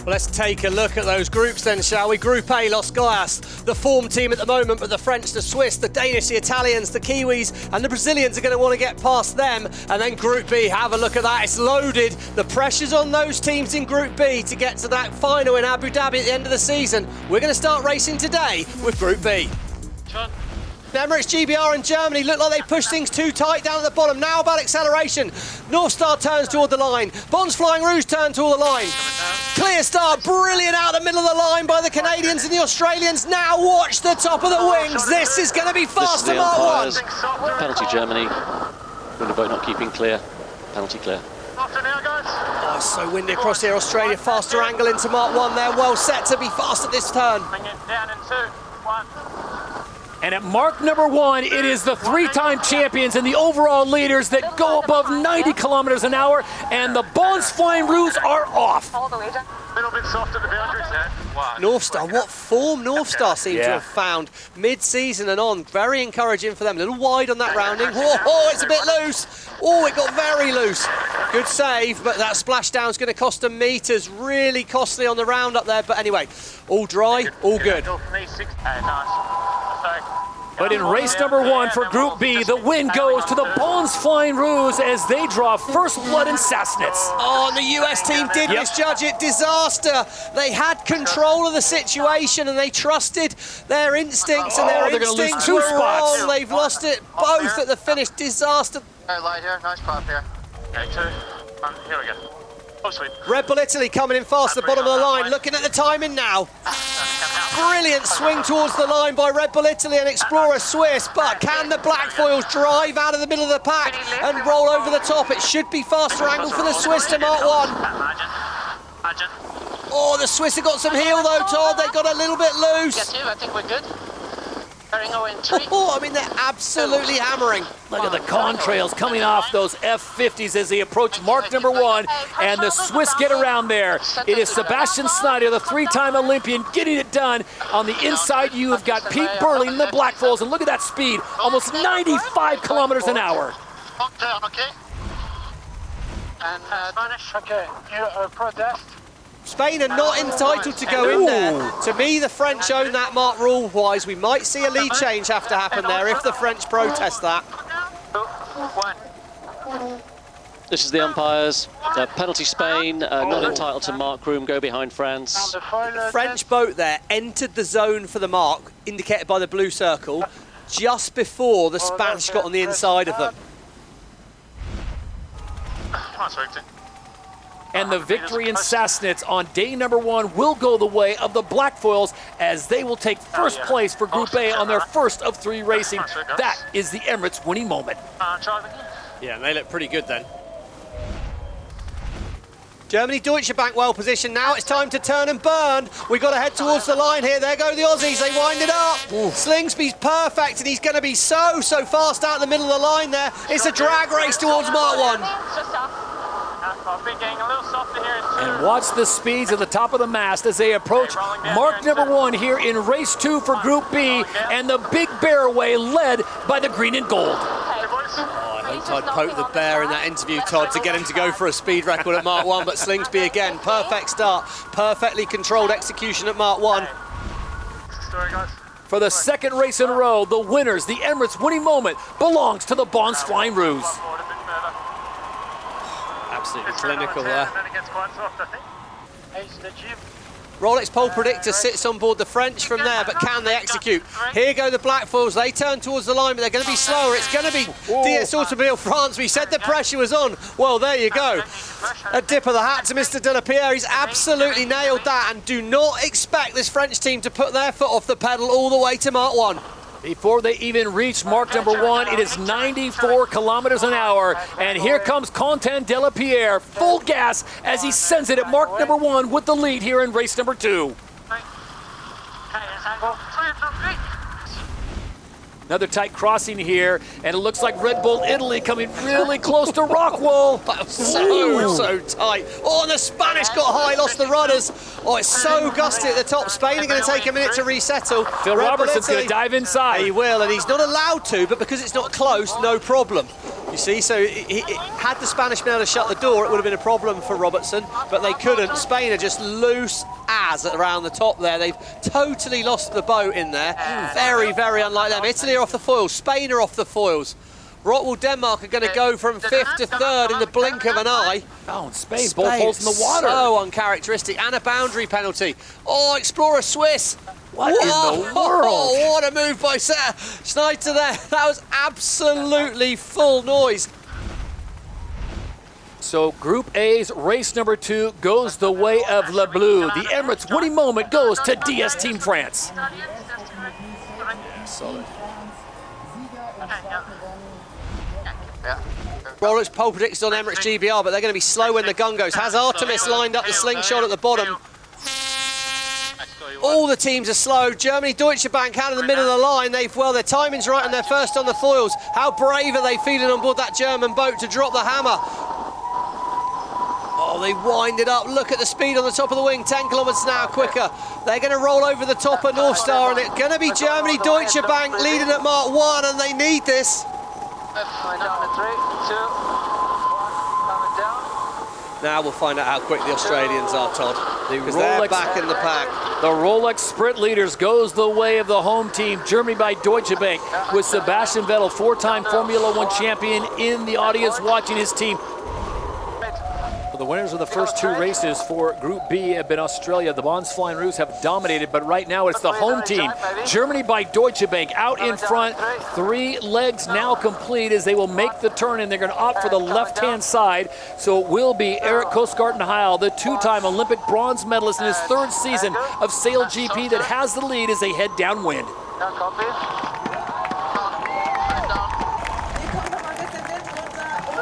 Well, let's take a look at those groups then, shall we? Group A, Los Gaias, the form team at the moment, but the French, the Swiss, the Danish, the Italians, the Kiwis, and the Brazilians are going to want to get past them. And then Group B, have a look at that. It's loaded. The pressure's on those teams in Group B to get to that final in Abu Dhabi at the end of the season. We're going to start racing today with Group B. John. Emirates, GBR and Germany look like they push things too tight down at the bottom. Now about acceleration. North Star turns toward the line. Bond's Flying Rouge turn toward the line. Clear Star, brilliant out the middle of the line by the Canadians and the Australians. Now watch the top of the wings. This is going to be fast to Mark 1. Penalty Germany. Window boat not keeping clear. Penalty clear. Oh, it's so windy across here. Australia, faster angle into Mark 1 there. Well set to be fast at this turn. Bring it down in 2, 1. And at mark number 1, it is the three-time champions and the overall leaders that go above 90 kilometers an hour, and the Bond's Flying Rouge are off. A little bit soft at the boundaries there. North Star, what form North Star seem to have found mid-season and on. Very encouraging for them. A little wide on that rounding. Oh, it's a bit loose. Oh, it got very loose. Good save, but that splashdown's going to cost them meters. Really costly on the round up there. But anyway, all dry, all good. But in race number 1 for Group B, the win goes to the Bond's Flying Rouge as they draw first blood in Sassnitz. Oh, and the US team did misjudge it. Disaster. They had control of the situation and they trusted their instincts, and their instincts were wrong. They've lost it both at the finish. Disaster. Light here, nice pop here. Okay, 2, 1, here we go. Oh, sweet. Red Bull Italy coming in fast at the bottom of the line. Looking at the timing now. Brilliant swing towards the line by Red Bull Italy and Explorer Swiss, but can the Black Foils drive out of the middle of the pack and roll over the top? It should be faster angle for the Swiss to Mark 1. Oh, the Swiss have got some heel though, Todd. They got a little bit loose. I think we're good. Oh, I mean, they're absolutely hammering. Look at the contrails coming off those F50s as they approach mark number 1, and the Swiss get around there. It is Sebastian Snyder, the three-time Olympian, getting it done. On the inside, you have got Pete Burley in the Black Foils, and look at that speed, almost 95 kilometers an hour. Okay. And Spanish. Okay, you protest. Spain are not entitled to go in there. To me, the French own that mark rule-wise. We might see a lead change have to happen there if the French protest that. 2, 1. This is the umpires. Penalty Spain, not entitled to mark room, go behind France. The French boat there entered the zone for the mark, indicated by the blue circle, just before the Spanish got on the inside of them. And the victory in Sassnitz on day number 1 will go the way of the Black Foils as they will take first place for Group A on their first of 3 racing. That is the Emirates winning moment. Yeah, and they look pretty good then. Germany, Deutsche Bank well positioned now. It's time to turn and burn. We've got to head towards the line here. There go the Aussies. They wind it up. Slingsby's perfect, and he's going to be so fast out in the middle of the line there. It's a drag race towards Mark 1. And watch the speeds at the top of the mast as they approach mark number 1 here in race 2 for Group B, and the Big Bear Way led by the green and gold. Oh, I hoped I'd poke the bear in that interview, Todd, to get him to go for a speed record at Mark 1, but Slingsby again, perfect start, perfectly controlled execution at Mark 1. For the second race in a row, the winners, the Emirates winning moment, belongs to the Bond's Flying Rouge. Absolutely clinical there. Rolex Pole Predictor sits on board the French from there, but can they execute? Here go the Black Foils. They turn towards the line, but they're going to be slower. It's going to be DS Automobile France. We said the pressure was on. Well, there you go. A dip of the hat to Mr. Delapierre. He's absolutely nailed that, and do not expect this French team to put their foot off the pedal all the way to Mark 1. Before they even reach mark number 1, it is 94 kilometers an hour. And here comes Quentin Delapierre, full gas as he sends it at mark number 1 with the lead here in race number 2. Another tight crossing here, and it looks like Red Bull Italy coming really close to ROCKWOOL. That was so tight. Oh, and the Spanish got high, lost the rudders. Oh, it's so gusty at the top. Spain are going to take a minute to resettle. Phil Robertson's going to dive inside. He will, and he's not allowed to, but because it's not close, no problem. You see, so had the Spanish been able to shut the door, it would have been a problem for Robertson, but they couldn't. Spain are just loose as around the top there. They've totally lost the boat in there. Very, very unlike them. Italy are off the foils. Spain are off the foils. ROCKWOOL Denmark are going to go from 5th to 3rd in the blink of an eye. Oh, and Spain both holes in the water. So uncharacteristic, and a boundary penalty. Oh, Explorer Swiss. What in the world? Oh, what a move by Schneider there. That was absolutely full noise. So Group A's race number 2 goes the way of Le Bleu. The Emirates winning moment goes to DS Team France. Solid. Rolex pole predicted on Emirates GBR, but they're going to be slow when the gun goes. Has Artemis lined up the slingshot at the bottom? All the teams are slow. Germany, Deutsche Bank out in the middle of the line. Their timing's right and they're first on the foils. How brave are they feeling on board that German boat to drop the hammer? Oh, they wind it up. Look at the speed on the top of the wing. 10 kilometers an hour quicker. They're going to roll over the top of North Star, and it's going to be Germany, Deutsche Bank leading at Mark 1, and they need this. Now we'll find out how quick the Australians are, Todd, because they're back in the pack. The Rolex sprint leaders goes the way of the home team, Germany by Deutsche Bank, with Sebastian Vettel, 4-time Formula 1 champion, in the audience watching his team. The winners of the first 2 races for Group B have been Australia. The Bonds Flying Roos have dominated, but right now it's the home team. Germany by Deutsche Bank out in front. 3 legs now complete as they will make the turn, and they're going to opt for the left-hand side. So it will be Eric Kostgarten-Heil, the 2-time Olympic bronze medalist in his 3rd season of SailGP, that has the lead as they head downwind.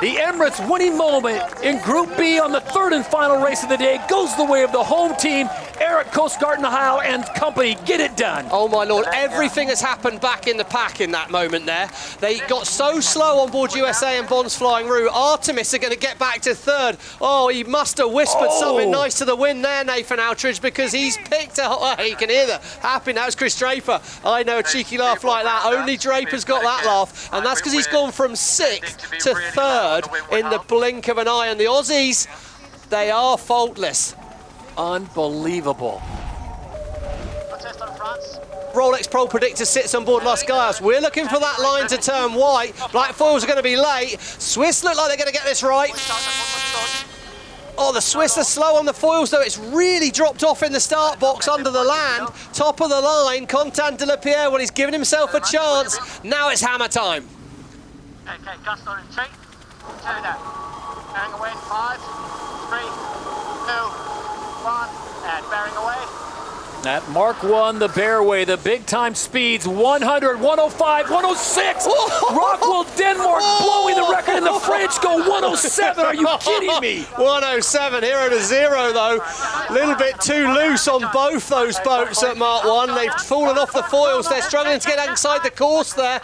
The Emirates winning moment in Group B on the 3rd and final race of the day goes the way of the home team, Eric Kostgarten-Heil and company. Get it done. Oh my Lord, everything has happened back in the pack in that moment there. They got so slow on board USA and Bonds Flying Roo. Artemis are going to get back to 3rd. Oh, he must have whispered something nice to the wind there, Nathan Outridge, because he's picked a... Oh, you can hear the happy. That was Chris Draper. I know, a cheeky laugh like that. Only Draper's got that laugh, and that's because he's gone from 6th to 3rd in the blink of an eye. And the Aussies, they are faultless. Unbelievable. Rolex Pro Predictor sits on board Los Gallos. We're looking for that line to turn white. Black foils are going to be late. Swiss look like they're going to get this right. Oh, the Swiss are slow on the foils, though. It's really dropped off in the start box under the land. Top of the line, Contant de la Pierre, well, he's given himself a chance. Now it's hammer time. Okay, gust on in 3, 2 down. Bearing away in 5, 3, 2, 1, and bearing away. At Mark 1, the Bearway, the big-time speeds, 100, 105, 106. ROCKWOOL Denmark blowing the record, and the French go 107. Are you kidding me? 107, 0 to 0, though. A little bit too loose on both those boats at Mark 1. They've fallen off the foils. They're struggling to get inside the course there.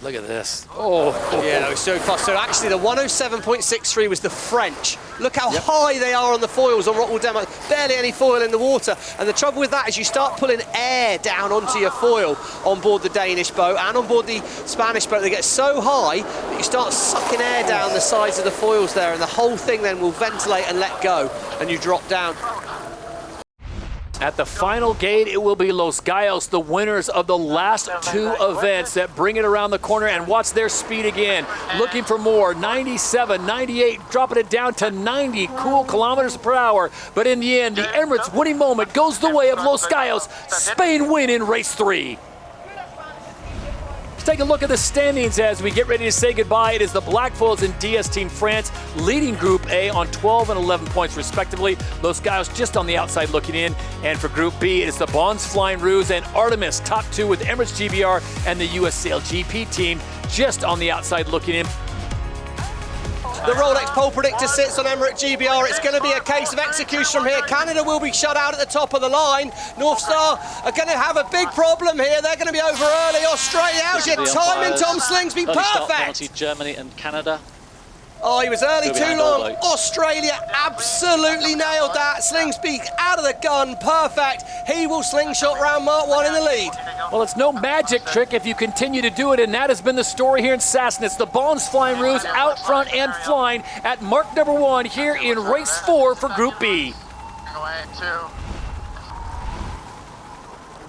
Look at this. Oh, yeah, that was so fast. So actually, the 107.63 was the French. Look how high they are on the foils on ROCKWOOL Denmark. Barely any foil in the water. And the trouble with that is you start pulling air down onto your foil on board the Danish boat and on board the Spanish boat. They get so high that you start sucking air down the sides of the foils there, and the whole thing then will ventilate and let go, and you drop down. At the final gate, it will be Los Gallos, the winners of the last 2 events, that bring it around the corner. And watch their speed again. Looking for more. 97, 98, dropping it down to 90 cool kilometers per hour. But in the end, the Emirates winning moment goes the way of Los Gallos. Spain win in race 3. Take a look at the standings as we get ready to say goodbye. It is the Black Foils and DS Team France leading Group A on 12 and 11 points respectively. Los Gallos just on the outside looking in. And for Group B, it is the Bonds Flying Roos and Artemis top 2 with Emirates GBR and the US SailGP team just on the outside looking in. The Rolex pole predictor sits on Emirates GBR. It's going to be a case of execution from here. Canada will be shut out at the top of the line. North Star are going to have a big problem here. They're going to be over early. Australia out here. Timing Tom Sling's been perfect. Germany and Canada. Oh, he was early Go too behind long. Baltic. Australia absolutely nailed that. Slingsby out of the gun, perfect. He will slingshot round Mark 1 in the lead. Well, it's no magic trick if you continue to do it, and that has been the story here in Sassnitz. The Bonds Flying Roos out front and flying at mark number 1 here in race 4 for Group B. Away 2.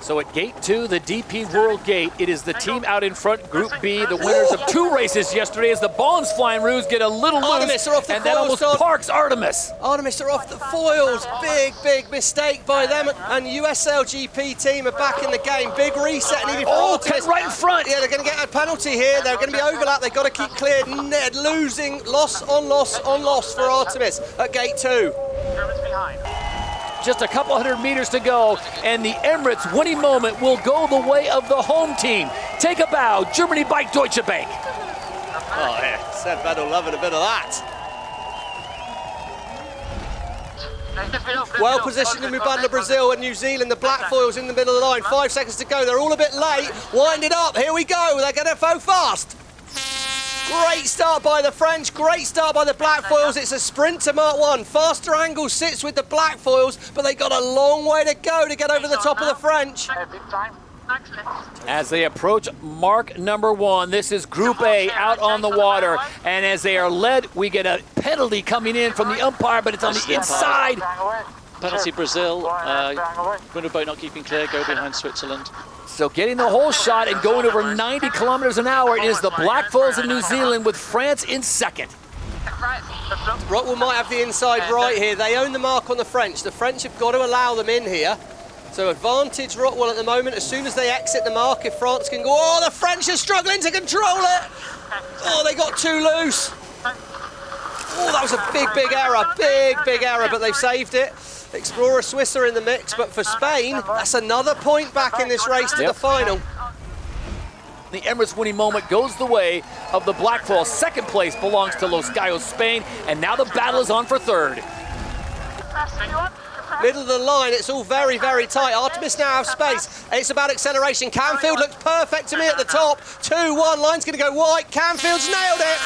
So at Gate 2, the DP World Gate, it is the team out in front, Group B, the winners of 2 races yesterday as the Bonds Flying Roos get a little Artemis loose, are off the and that foils, almost Todd. parks Artemis. Artemis are off the foils. Big mistake by them. And US SailGP team are back in the game. Big reset needed for Oh, Artemis. cut right in front. Yeah, they're going to get a penalty here. They're going to be overlapped. They've got to keep clear. Ned losing, loss on loss for Artemis at Gate 2. Germans behind. Just a couple hundred meters to go, and the Emirates winning moment will go the way of the home team. Take a bow, Germany by Deutsche Bank. Oh, yeah. Seb Vettel loving a bit of that. Well positioned in Mubadala, Brazil and New Zealand. The black foils in the middle of the line. 5 seconds to go. They're all a bit late. Wind it up. Here we go. They're going to go fast. Great start by the French, great start by the black foils. It's a sprint to Mark 1. Faster angle sits with the black foils, but they got a long way to go to get over the top of the French. Big time. Excellent. As they approach mark number 1, this is Group A out on the water, and as they are led, we get a penalty coming in from the umpire, but it's on the inside. Penalty Brazil. Winner boat not keeping clear, go behind Switzerland. So getting the whole shot and going over 90 kilometers an hour is the black foils of New Zealand with France in second. ROCKWOOL might have the inside right here. They own the mark on the French. The French have got to allow them in here. So advantage ROCKWOOL at the moment. As soon as they exit the mark, if France can go, oh, the French are struggling to control it. Oh, they got too loose. Oh, that was a big error. Big error, but they've saved it. Explorer Swiss are in the mix, but for Spain, that's another point back in this race to the final. The Emirates winning moment goes the way of the black foils. Second place belongs to Los Gallos, Spain, and now the battle is on for third. Middle of the line, it's all very tight. Artemis now have space. It's about acceleration. Canfield looks perfect to me at the top. 2-1, line's going to go white. Canfield's nailed it.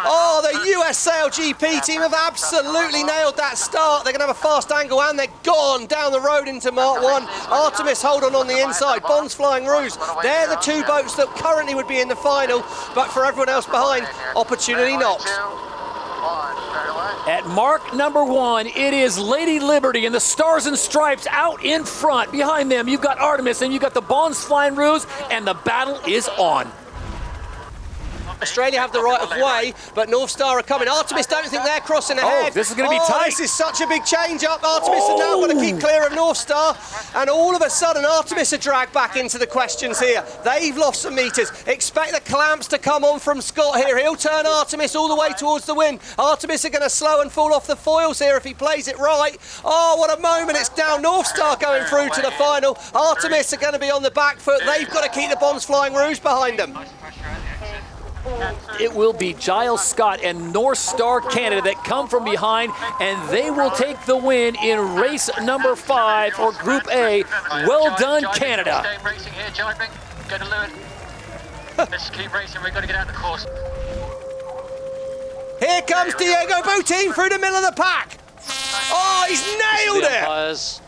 Oh, the US SailGP team have absolutely nailed that start. They're going to have a fast angle and they're gone down the road into Mark 1. Artemis hold on the inside. Bonds Flying Roos. They're the 2 boats that currently would be in the final, but for everyone else behind, opportunity knocked. At mark number 1, it is Lady Liberty and the Stars and Stripes out in front. Behind them, you've got Artemis and you've got the Bonds Flying Roos, and the battle is on. Australia have the right of way, but North Star are coming. Artemis don't think they're crossing ahead. This is going to be tight. This is such a big change up. Artemis have now got to keep clear of North Star, and all of a sudden Artemis are dragged back into the questions here. They've lost some meters. Expect the clamps to come on from Scott here. He'll turn Artemis all the way towards the win. Artemis are going to slow and fall off the foils here if he plays it right. Oh, what a moment. It's down North Star going through to the final. Artemis are going to be on the back foot. They've got to keep the Bonds Flying Roos behind them. It will be Giles Scott and North Star Canada that come from behind, and they will take the win in race number 5 for Group A. Well done, Canada. Stay racing here, jibing. Go to Lewin. Let's keep racing. We've got to get out the course. Here comes Diego Boutin through the middle of the pack. Oh, he's nailed it. Umpires.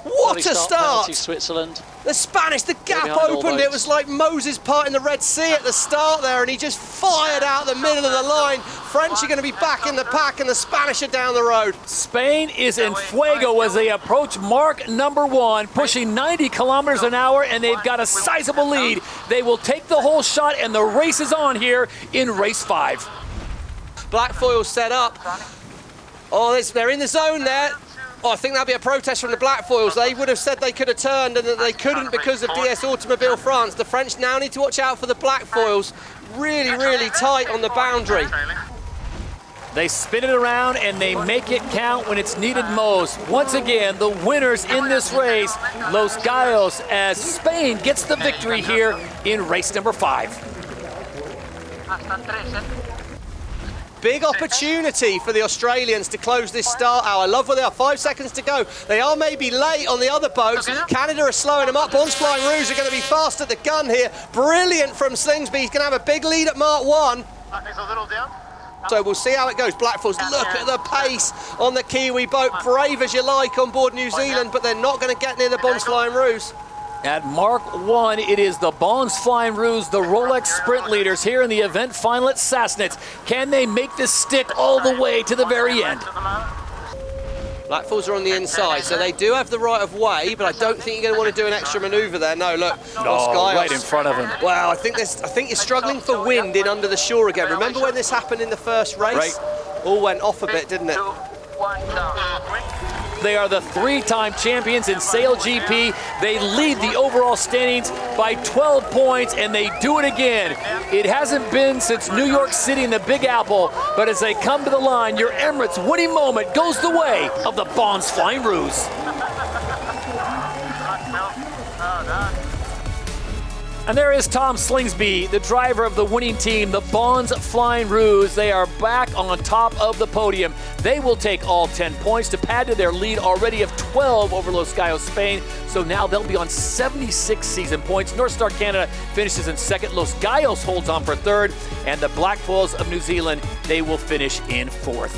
What a Penalty start. Switzerland. The Spanish, the gap behind all opened. It boats. was like Moses parting the Red Sea at the start there, and he just fired out the middle of the line. French are going to be back in the pack, and the Spanish are down the road. Spain is in fuego as they approach mark number 1, pushing 90 kilometers an hour, and they've got a sizable lead. They will take the whole shot, and the race is on here in race 5. Black foils set up. Oh, they're in the zone there. Oh, I think that'll be a protest from the black foils. They would have said they could have turned and that they couldn't because of DS Automobile France. The French now need to watch out for the black foils. Really tight on the boundary. They spin it around and they make it count when it's needed most. Once again, the winners in this race, Los Gallos, as Spain gets the victory here in race number 5. Big opportunity for the Australians to close this start hour. I love where they are. 5 seconds to go. They are maybe late on the other boats. Canada are slowing them up. Bonds Flying Roos are going to be fast at the gun here. Brilliant from Slingsby. He's going to have a big lead at Mark 1. He's a little down. So we'll see how it goes. Blackfalls, look at the pace on the Kiwi boat. Brave as you like on board New Zealand, but they're not going to get near the Bonds Flying Ruse. At Mark 1, it is the Bonds Flying Ruse, the Rolex sprint leaders here in the event final at Sassnitz. Can they make this stick all the way to the very end? Blackfalls are on the inside, so they do have the right of way, but I don't think you're going to want to do an extra manoeuvre there. No, look. Right in front of him. Wow, I think you're struggling for wind in under the shore again. Remember when this happened in the first race? Right. All went off a bit, didn't it? They are the 3-time champions in SailGP. They lead the overall standings by 12 points, and they do it again. It hasn't been since New York City in the Big Apple, but as they come to the line, your Emirates winning moment goes the way of the Bonds Flying Ruse. And there is Tom Slingsby, the driver of the winning team, the Bonds Flying Ruse. They are back on top of the podium. They will take all 10 points to add to their lead already of 12 over Los Cayos, Spain. So now they'll be on 76 season points. North Star Canada finishes in second. Los Cayos holds on for third. And the Blackfalls of New Zealand, they will finish in fourth.